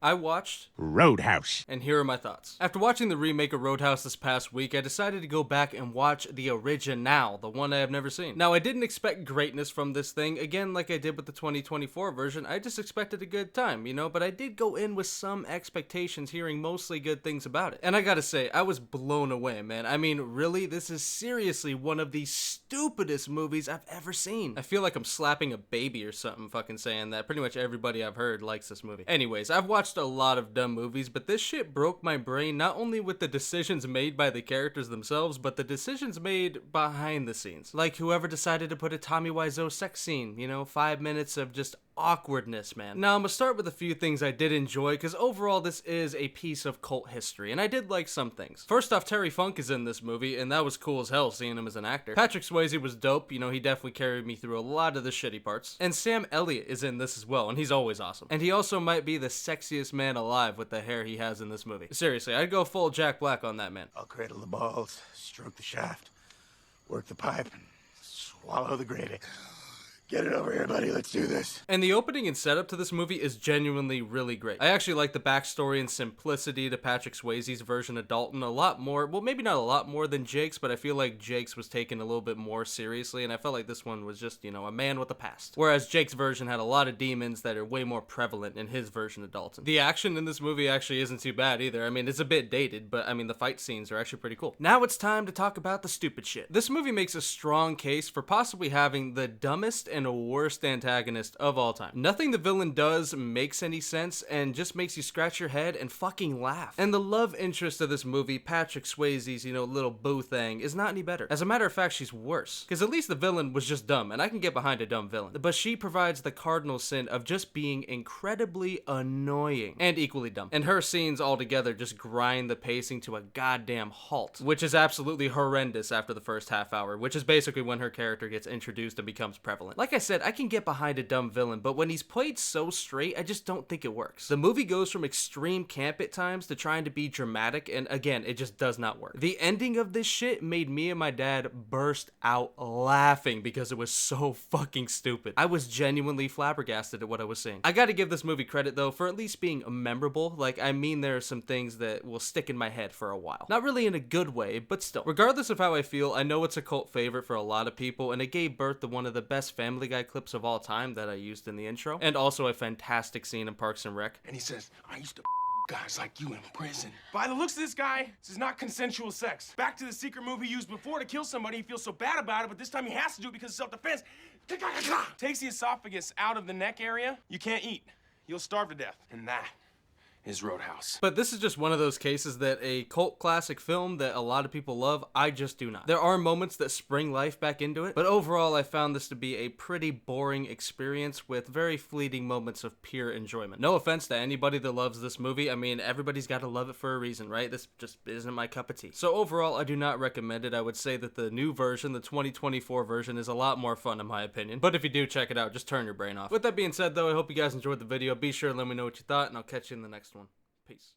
I watched Roadhouse. and here are my thoughts. After watching the remake of Roadhouse this past week, I decided to go back and watch the original, the one I have never seen. Now, I didn't expect greatness from this thing, again, like I did with the 2024 version. I just expected a good time, you know, but I did go in with some expectations, hearing mostly good things about it. And I gotta say, I was blown away, man. I mean, really, this is seriously one of the stupidest movies I've ever seen. I feel like I'm slapping a baby or something fucking saying that. Pretty much everybody I've heard likes this movie. Anyways, I've watched a lot of dumb movies, but this shit broke my brain not only with the decisions made by the characters themselves, but the decisions made behind the scenes. Like whoever decided to put a Tommy Wiseau sex scene, you know, 5 minutes of just awkwardness, man. Now, I'm gonna start with a few things I did enjoy, because overall this is a piece of cult history, and I did like some things. First off, Terry Funk is in this movie, and that was cool as hell seeing him as an actor. Patrick Swayze was dope, you know, he definitely carried me through a lot of the shitty parts. And Sam Elliott is in this as well, and he's always awesome. And he also might be the sexiest man alive with the hair he has in this movie. Seriously, I'd go full Jack Black on that man. I'll cradle the balls, stroke the shaft, work the pipe, and swallow the gravy. Get it over here, buddy. Let's do this. And the opening and setup to this movie is genuinely really great. I actually like the backstory and simplicity to Patrick Swayze's version of Dalton a lot more. Well, maybe not a lot more than Jake's, but I feel like Jake's was taken a little bit more seriously, and I felt like this one was just, you know, a man with a past. Whereas Jake's version had a lot of demons that are way more prevalent in his version of Dalton. The action in this movie actually isn't too bad either. I mean, it's a bit dated, but I mean, the fight scenes are actually pretty cool. Now it's time to talk about the stupid shit. This movie makes a strong case for possibly having the dumbest and worst antagonist of all time. Nothing the villain does makes any sense and just makes you scratch your head and fucking laugh. And the love interest of this movie, Patrick Swayze's, you know, little boo thing, is not any better. As a matter of fact, she's worse. Because at least the villain was just dumb, and I can get behind a dumb villain. But she provides the cardinal sin of just being incredibly annoying and equally dumb. And her scenes altogether just grind the pacing to a goddamn halt, which is absolutely horrendous after the first half hour, which is basically when her character gets introduced and becomes prevalent. Like I said, I can get behind a dumb villain, but when he's played so straight, I just don't think it works. The movie goes from extreme camp at times to trying to be dramatic, and again, it just does not work. The ending of this shit made me and my dad burst out laughing because it was so fucking stupid. I was genuinely flabbergasted at what I was seeing. I gotta give this movie credit though for at least being memorable. Like, I mean, there are some things that will stick in my head for a while. Not really in a good way, but still. Regardless of how I feel, I know it's a cult favorite for a lot of people, and it gave birth to one of the best Family Guy clips of all time that I used in the intro, and also a fantastic scene in Parks and Rec. And he says, I used to guys like you in prison. By the looks of this guy, this is not consensual sex. Back to the secret move he used before to kill somebody. He feels so bad about it, but this time he has to do it because of self-defense. Takes the esophagus out of the neck area. You can't eat. You'll starve to death. And that is Roadhouse. But this is just one of those cases that a cult classic film that a lot of people love, I just do not. There are moments that spring life back into it, but overall I found this to be a pretty boring experience with very fleeting moments of pure enjoyment. No offense to anybody that loves this movie. I mean, everybody's got to love it for a reason, right? This just isn't my cup of tea. So overall, I do not recommend it. I would say that the new version, the 2024 version, is a lot more fun in my opinion. But if you do check it out, just turn your brain off. With that being said though, I hope you guys enjoyed the video. Be sure to let me know what you thought, and I'll catch you in the next one. Peace.